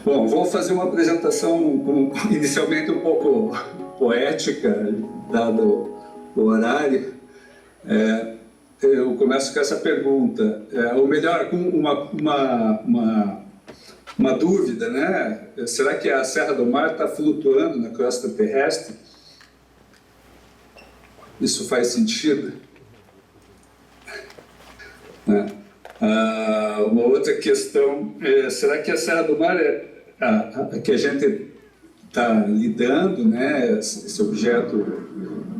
Bom, vou fazer uma apresentação inicialmente um pouco poética, dado o horário. Eu começo com essa pergunta, ou melhor, com uma dúvida, né? Será que a Serra do Mar está flutuando na crosta terrestre? Isso faz sentido? Uma outra questão é, será que a Serra do Mar que a gente está lidando, né, esse objeto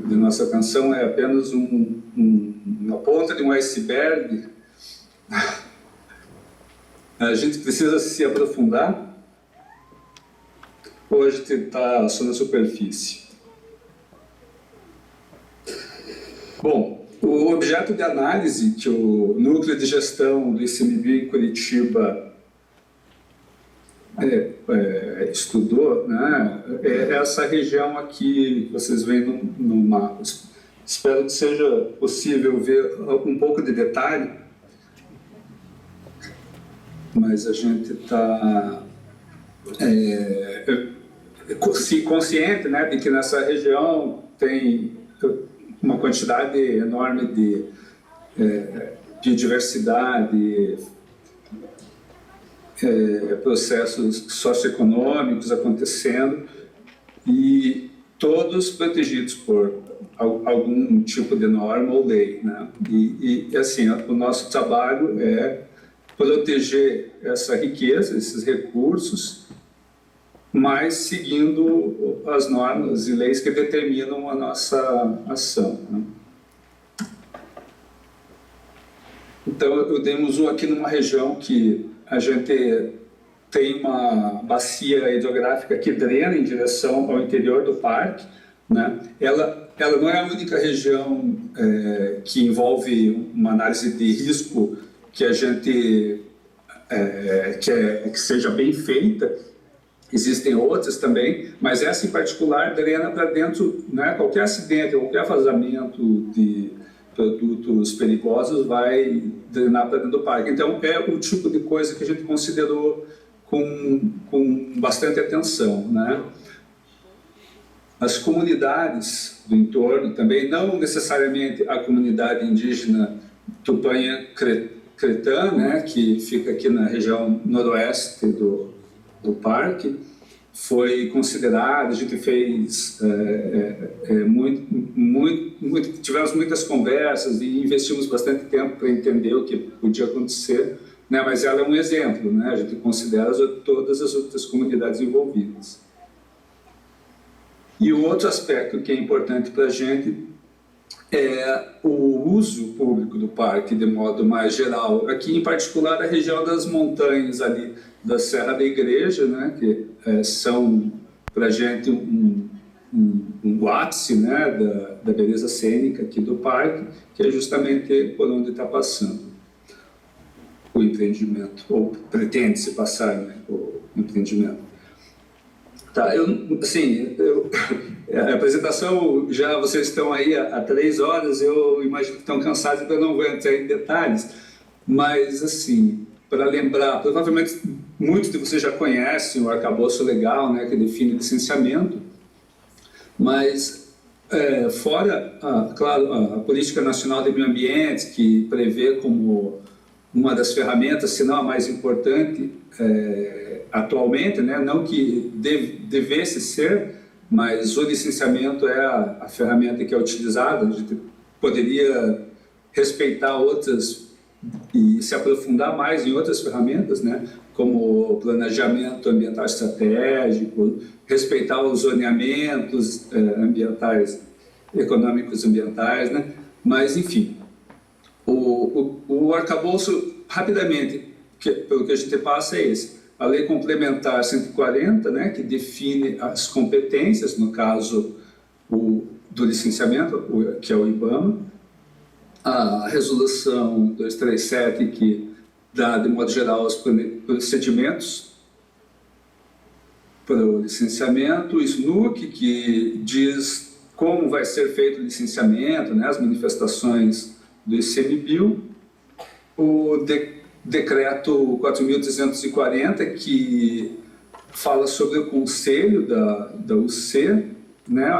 de nossa atenção é apenas uma ponta de um iceberg? A gente precisa se aprofundar ou a gente está só na superfície? Bom, o objeto de análise que o Núcleo de Gestão do ICMBio em Curitiba estudou, né, é essa região aqui que vocês veem no mapa. Espero que seja possível ver um pouco de detalhe, mas a gente está consciente, né, de que nessa região tem uma quantidade enorme de biodiversidade, processos socioeconômicos acontecendo e todos protegidos por algum tipo de norma ou lei, né? E assim, o nosso trabalho é proteger essa riqueza, esses recursos, mas seguindo as normas e leis que determinam a nossa ação, né? Então, eu dei um zoom aqui numa região que a gente tem uma bacia hidrográfica que drena em direção ao interior do parque, né? Ela não é a única região que envolve uma análise de risco que a gente quer que seja bem feita. Existem outras também, mas essa em particular drena para dentro, né? Qualquer acidente, qualquer vazamento de produtos perigosos vai drenar para dentro do parque. Então, é o tipo de coisa que a gente considerou com bastante atenção, né? As comunidades do entorno também, não necessariamente a comunidade indígena Tupanha-Cretã, né, que fica aqui na região noroeste do parque, foi considerada. A gente fez tivemos muitas conversas e investimos bastante tempo para entender o que podia acontecer, né? Mas ela é um exemplo, né? A gente considera todas as outras comunidades envolvidas. E o outro aspecto que é importante para a gente é o uso público do parque de modo mais geral. Aqui, em particular, a região das montanhas ali da Serra da Igreja, né, que são para a gente um ápice, né, da beleza cênica aqui do parque, que é justamente por onde está passando o empreendimento, ou pretende-se passar, né, o empreendimento. Tá, a apresentação, já vocês estão aí há 3 horas, eu imagino que estão cansados, então eu não vou entrar em detalhes, mas, assim, para lembrar, provavelmente muitos de vocês já conhecem o arcabouço legal, né, que define o licenciamento, mas fora, claro, a Política Nacional de Meio Ambiente, que prevê como uma das ferramentas, se não a mais importante, atualmente, né, não que devesse ser, mas o licenciamento é a ferramenta que é utilizada. A gente poderia respeitar outras e se aprofundar mais em outras ferramentas, né, como o planejamento ambiental estratégico, respeitar os zoneamentos ambientais, econômicos ambientais, né? Mas, enfim, o arcabouço, rapidamente, pelo que a gente passa, é esse. A Lei Complementar 140, né, que define as competências, no caso do licenciamento, que é o IBAMA, a Resolução 237, que dá, de modo geral, os procedimentos para o licenciamento, o SNUC, que diz como vai ser feito o licenciamento, né, as manifestações do ICMBio, o Decreto 4.340, que fala sobre o conselho da UC, né,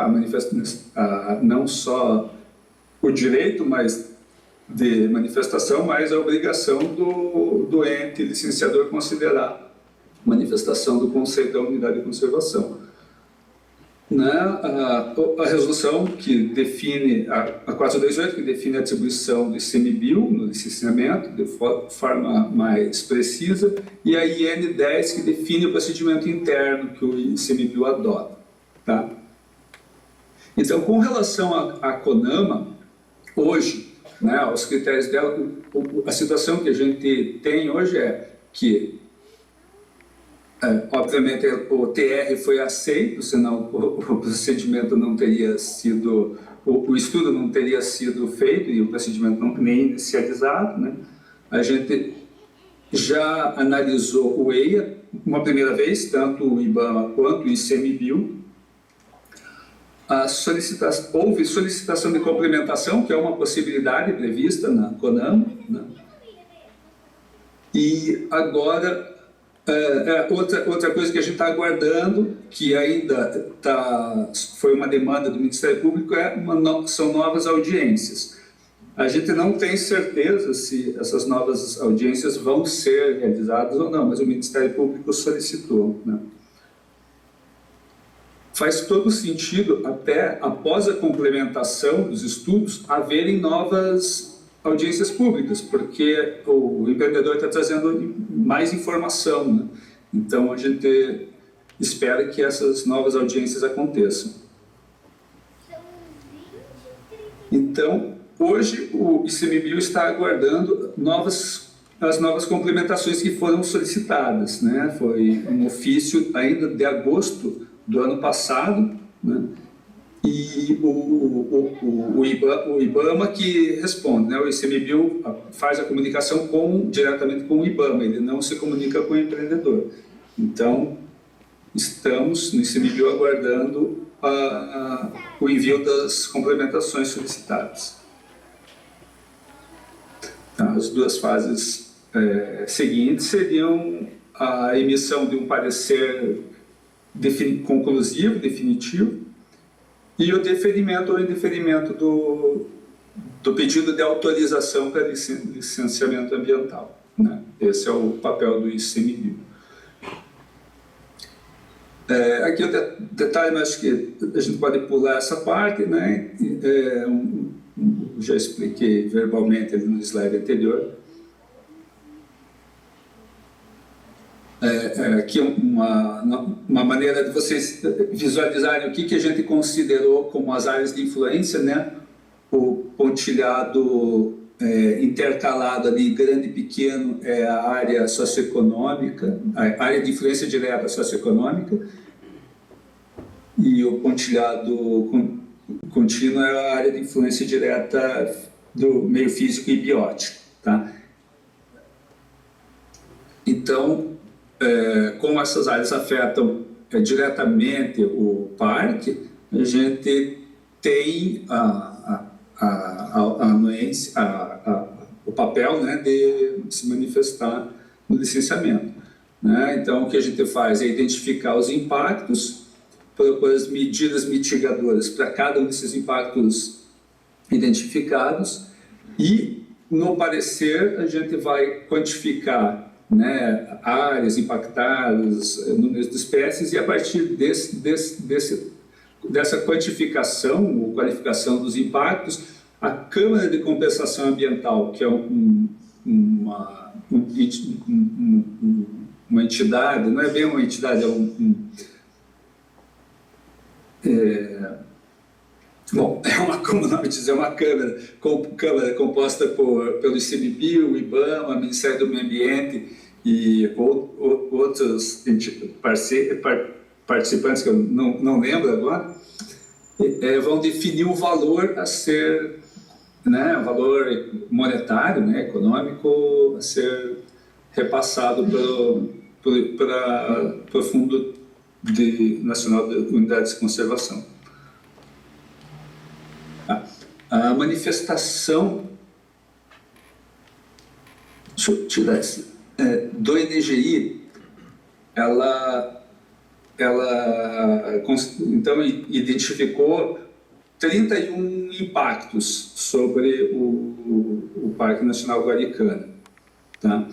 não só o direito de manifestação, mas a obrigação do ente licenciador considerar manifestação do conceito da unidade de conservação. Né, a resolução que define, a 428, que define a atribuição do ICMBio no licenciamento de forma mais precisa, e a IN 10, que define o procedimento interno que o ICMBio adota. Tá? Então, com relação à CONAMA, hoje, né, os critérios dela, a situação que a gente tem hoje é que obviamente o TR foi aceito, senão o procedimento não teria sido, o estudo não teria sido feito e o procedimento nem inicializado, né? A gente já analisou o EIA uma primeira vez, tanto o IBAMA quanto o ICMBio. Houve solicitação de complementação, que é uma possibilidade prevista na CONAMA, né? E agora outra coisa que a gente está aguardando, que ainda foi uma demanda do Ministério Público, são novas audiências. A gente não tem certeza se essas novas audiências vão ser realizadas ou não, mas o Ministério Público solicitou, né? Faz todo sentido, até após a complementação dos estudos, haverem novas audiências públicas, porque o empreendedor está trazendo mais informação, né? Então a gente espera que essas novas audiências aconteçam. Então, hoje o ICMBio está aguardando as novas complementações que foram solicitadas, né? Foi um ofício ainda de agosto do ano passado, né? E o IBAMA que responde, né? O ICMBio faz a comunicação diretamente com o IBAMA, ele não se comunica com o empreendedor. Então, estamos no ICMBio aguardando o envio das complementações solicitadas. As duas fases seguintes seriam a emissão de um parecer conclusivo, definitivo, e o deferimento ou indeferimento do pedido de autorização para licenciamento ambiental, né? Esse é o papel do ICMBio. Aqui o detalhe, mas acho que a gente pode pular essa parte, né? Já expliquei verbalmente ali no slide anterior. Aqui uma maneira de vocês visualizarem o que a gente considerou como as áreas de influência, né? O pontilhado intercalado ali, grande e pequeno, é a área socioeconômica, a área de influência direta socioeconômica, e o pontilhado contínuo é a área de influência direta do meio físico e biótico, tá? Então, como essas áreas afetam diretamente o parque, a gente tem o papel, né, de se manifestar no licenciamento, né? Então, o que a gente faz é identificar os impactos, propor as medidas mitigadoras para cada um desses impactos identificados, e no parecer a gente vai quantificar, né, áreas impactadas, números de espécies, e a partir dessa quantificação ou qualificação dos impactos, a Câmara de Compensação Ambiental, que é uma entidade, não é bem uma entidade, como não dizer, uma câmara composta pelo ICMBio, o IBAMA, o Ministério do Meio Ambiente e outros participantes que eu não lembro agora, vão definir o valor a ser, né, o valor monetário, né, econômico, a ser repassado para o Fundo Nacional de Unidades de Conservação. A manifestação, deixa eu tirar esse, do INGI, ela ela então identificou 31 impactos sobre o Parque Nacional Guaricana. Tá?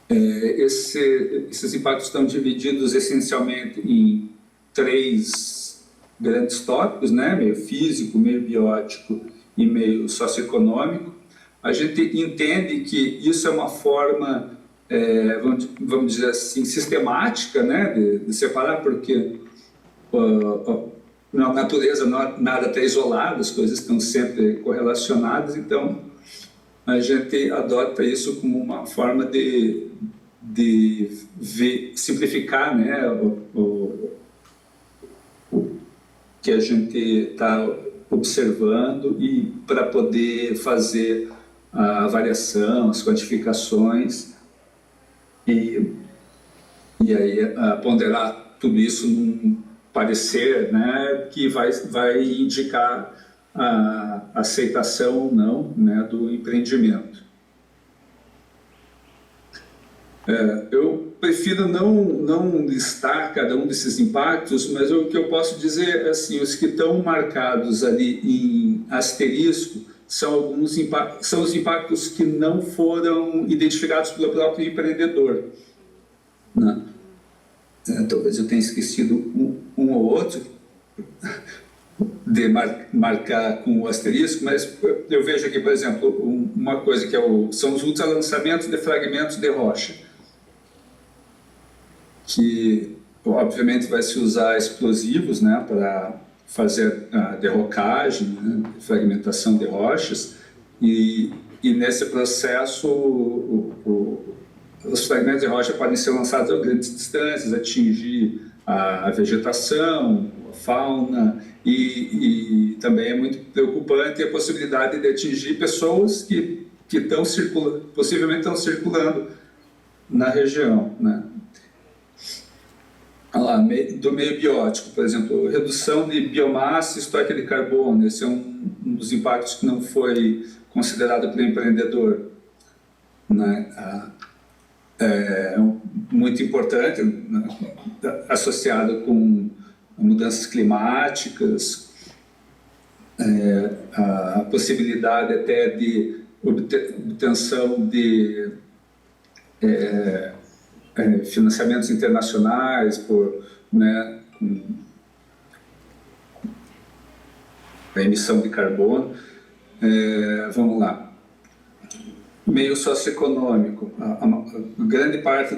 Esses impactos estão divididos essencialmente em 3 grandes tópicos, né? Meio físico, meio biótico e meio socioeconômico. A gente entende que isso é uma forma, vamos dizer assim, sistemática, né? de separar, porque na natureza nada está isolado, as coisas estão sempre correlacionadas, então a gente adota isso como uma forma de simplificar, né, o que a gente está observando e para poder fazer a avaliação, as quantificações e aí ponderar tudo isso num parecer, né, que vai indicar a aceitação ou não, né, do empreendimento. Eu prefiro não listar cada um desses impactos, mas o que eu posso dizer é assim, os que estão marcados ali em asterisco são os impactos que não foram identificados pelo próprio empreendedor, né? Talvez eu tenha esquecido um ou outro de marcar com o asterisco, mas eu vejo aqui, por exemplo, uma coisa que são os ultralançamentos de fragmentos de rocha, que obviamente vai se usar explosivos, né, para fazer a derrocagem, né, fragmentação de rochas, e nesse processo os fragmentos de rocha podem ser lançados a grandes distâncias, atingir a vegetação, a fauna, e também é muito preocupante a possibilidade de atingir pessoas que possivelmente estão circulando na região, né? Do meio biótico, por exemplo, redução de biomassa e estoque de carbono, esse é um dos impactos que não foi considerado pelo empreendedor, né? É muito importante, né? Associado com mudanças climáticas, a possibilidade até de obtenção de financiamentos internacionais né, a emissão de carbono. Vamos lá. Meio socioeconômico. A grande parte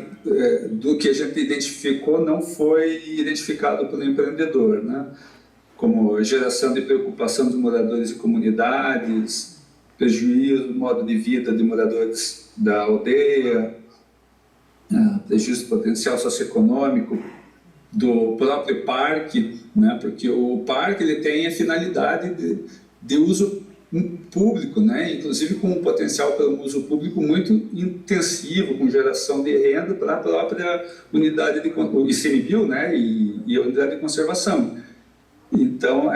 do que a gente identificou não foi identificado pelo empreendedor, né? Como geração de preocupação dos moradores e comunidades, prejuízo do modo de vida de moradores da aldeia, prejuízo potencial socioeconômico do próprio parque, né? Porque o parque ele tem a finalidade de uso público, né? Inclusive com um potencial para um uso público muito intensivo, com geração de renda para a própria unidade de ICMBio, né? e a unidade de conservação. Então,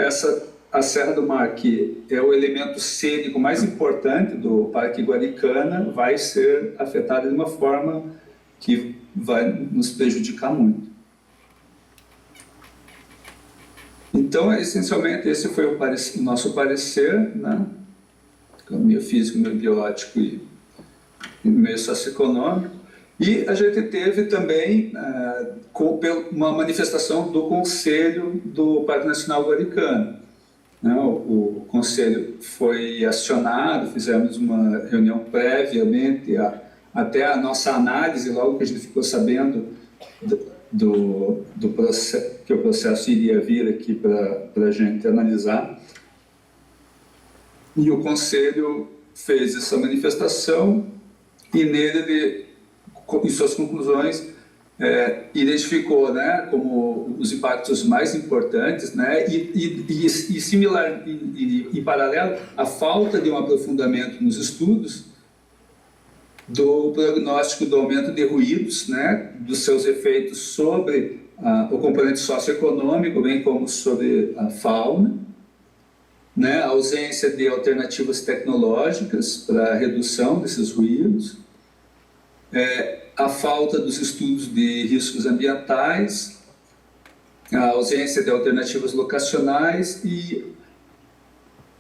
a Serra do Mar, que é o elemento cênico mais importante do Parque Guaricana, vai ser afetada de uma forma que vai nos prejudicar muito. Então, essencialmente, esse foi o nosso parecer, né? Meio físico, meio biótico e meio socioeconômico. E a gente teve também uma manifestação do Conselho do Parque Nacional Guaricana. Né? O Conselho foi acionado, fizemos uma reunião previamente, até a nossa análise, logo que a gente ficou sabendo do processo, que o processo iria vir aqui para a gente analisar. E o Conselho fez essa manifestação e nele, em suas conclusões, identificou, né, como os impactos mais importantes, né, e paralelo, a falta de um aprofundamento nos estudos do prognóstico do aumento de ruídos, né, dos seus efeitos sobre o componente socioeconômico, bem como sobre a fauna, né, a ausência de alternativas tecnológicas para a redução desses ruídos, a falta dos estudos de riscos ambientais, a ausência de alternativas locacionais e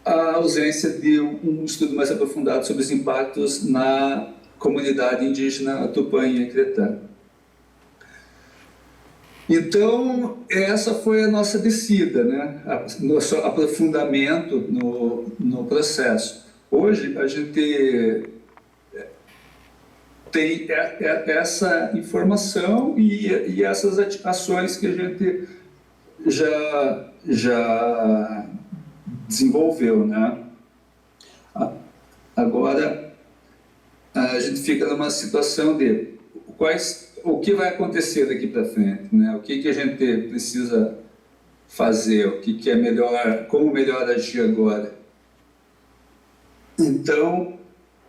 a ausência de um estudo mais aprofundado sobre os impactos na comunidade indígena Tupã-Inhã-Cretã. Então, essa foi a nossa descida, né? Nosso aprofundamento no processo. Hoje, a gente tem essa informação e essas ações que a gente já desenvolveu, né? Agora, a gente fica numa situação de o que vai acontecer daqui para frente, né? O que a gente precisa fazer, o que é melhor, como melhor agir agora. Então,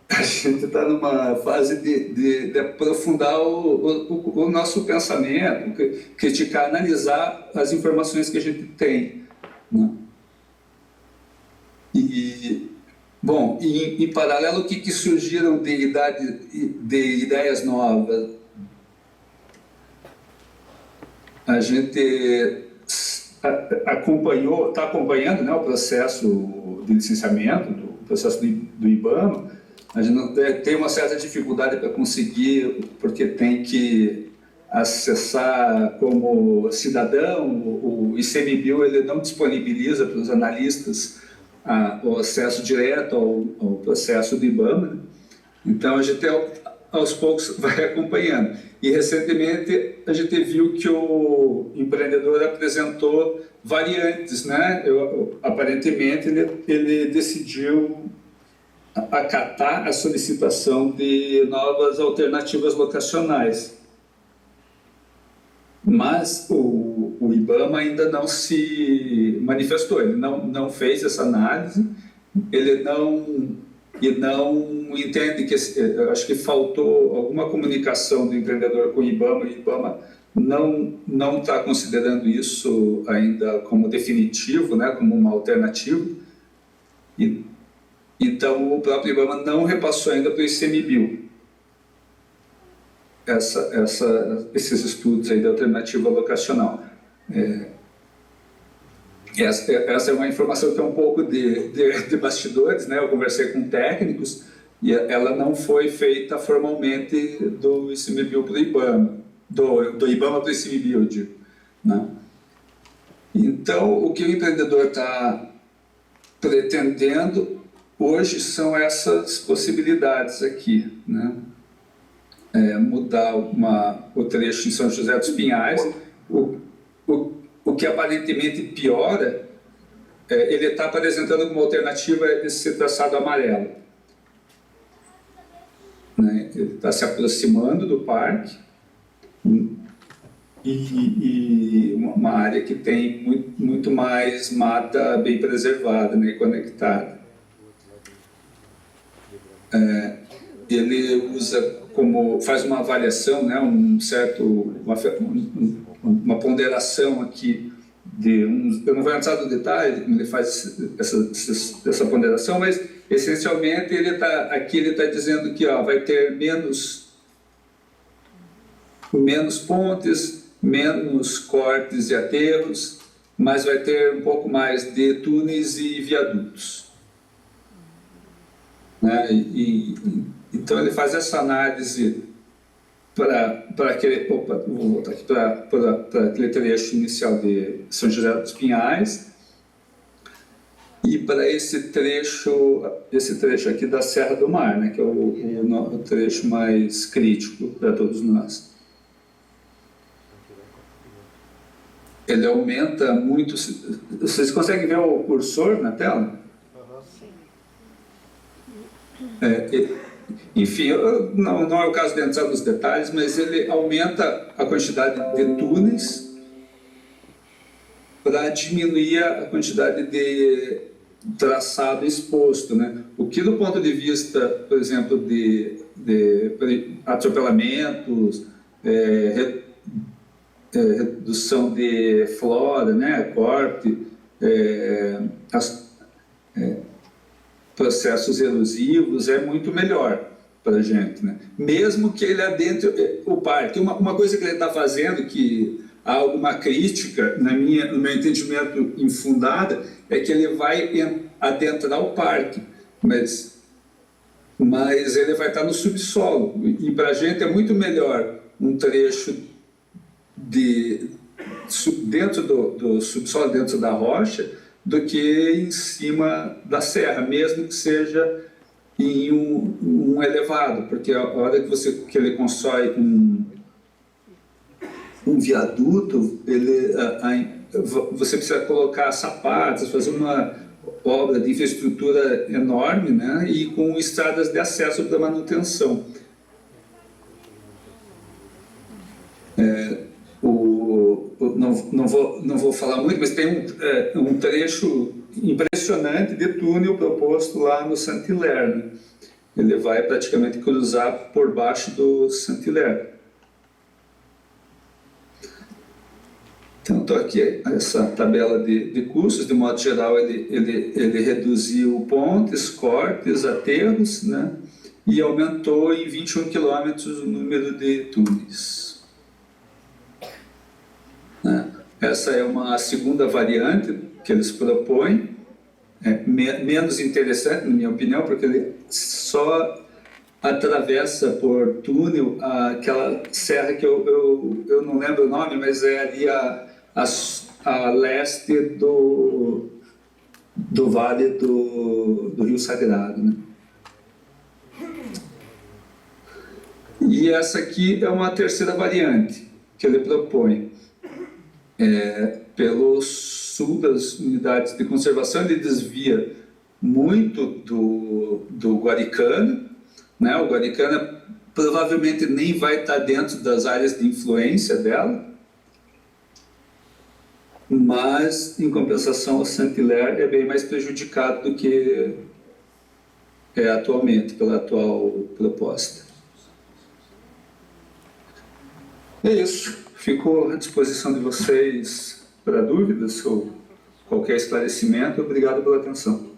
a gente está numa fase de aprofundar o nosso pensamento, criticar, analisar as informações que a gente tem, né? Bom, em paralelo, o que surgiram de ideias novas? A gente está acompanhando, né, o processo de licenciamento, o processo do IBAMA. A gente tem uma certa dificuldade para conseguir, porque tem que acessar como cidadão. O ICMBio ele não disponibiliza para os analistas o acesso direto ao processo do IBAMA, né? Então a gente aos poucos vai acompanhando. E recentemente a gente viu que o empreendedor apresentou variantes, né? Aparentemente ele decidiu acatar a solicitação de novas alternativas locacionais. Mas o IBAMA ainda não se manifestou, ele não fez essa análise, ele não entende que, eu acho que faltou alguma comunicação do empreendedor com o IBAMA, e o IBAMA não está considerando isso ainda como definitivo, né, como uma alternativa. Então, o próprio IBAMA não repassou ainda para o ICMBio esses estudos aí de alternativa locacional. Essa é uma informação que é um pouco de bastidores, né? Eu conversei com técnicos e ela não foi feita formalmente do ICMBio para o IBAMA, do IBAMA para o ICMBio, eu digo, né? Então, o que o empreendedor está pretendendo hoje são essas possibilidades aqui, né? Mudar o trecho em São José dos Pinhais. O que aparentemente piora, ele está apresentando como alternativa esse traçado amarelo, né? Ele está se aproximando do parque e uma área que tem muito mais mata bem preservada, né, e conectada. Ele faz uma avaliação, né, uma ponderação aqui eu não vou entrar no detalhe de como ele faz essa ponderação, mas essencialmente ele está dizendo que vai ter menos pontes, menos cortes e aterros, mas vai ter um pouco mais de túneis e viadutos, né? Então ele faz essa análise para aquele trecho inicial de São José dos Pinhais e para esse trecho aqui da Serra do Mar, né, que é o trecho mais crítico para todos nós. Ele aumenta muito. Vocês conseguem ver o cursor na tela? Enfim, não é o caso de entrar nos detalhes, mas ele aumenta a quantidade de túneis para diminuir a quantidade de traçado exposto, né? O que, do ponto de vista, por exemplo, de atropelamentos, redução de flora, né? Corte, processos erosivos, é muito melhor para a gente, né? Mesmo que ele adentre o parque. Uma coisa que ele está fazendo, que há alguma crítica, no meu entendimento infundada, é que ele vai adentrar o parque, mas ele vai estar no subsolo. E para a gente é muito melhor um trecho dentro do subsolo, dentro da rocha, do que em cima da serra, mesmo que seja em um elevado, porque a hora que ele constrói um viaduto, você precisa colocar sapatos, fazer uma obra de infraestrutura enorme, né? E com estradas de acesso para manutenção. Não vou falar muito, mas tem um trecho impressionante de túnel proposto lá no Saint-Hilaire, né? Ele vai praticamente cruzar por baixo do Saint-Hilaire. Então, estou aqui, essa tabela de custos. De modo geral, ele reduziu pontes, cortes, aterros, né? E aumentou em 21 quilômetros o número de túneis. Essa é uma segunda variante que eles propõem, menos interessante, na minha opinião, porque ele só atravessa por túnel aquela serra que eu não lembro o nome, mas é ali a leste do vale do Rio Sagrado, né? E essa aqui é uma terceira variante que ele propõe. Pelo sul das unidades de conservação, ele desvia muito do Guaricana, né? O Guaricana provavelmente nem vai estar dentro das áreas de influência dela, mas, em compensação, o Saint-Hilaire é bem mais prejudicado do que é atualmente, pela atual proposta. É isso. Fico à disposição de vocês para dúvidas ou qualquer esclarecimento. Obrigado pela atenção.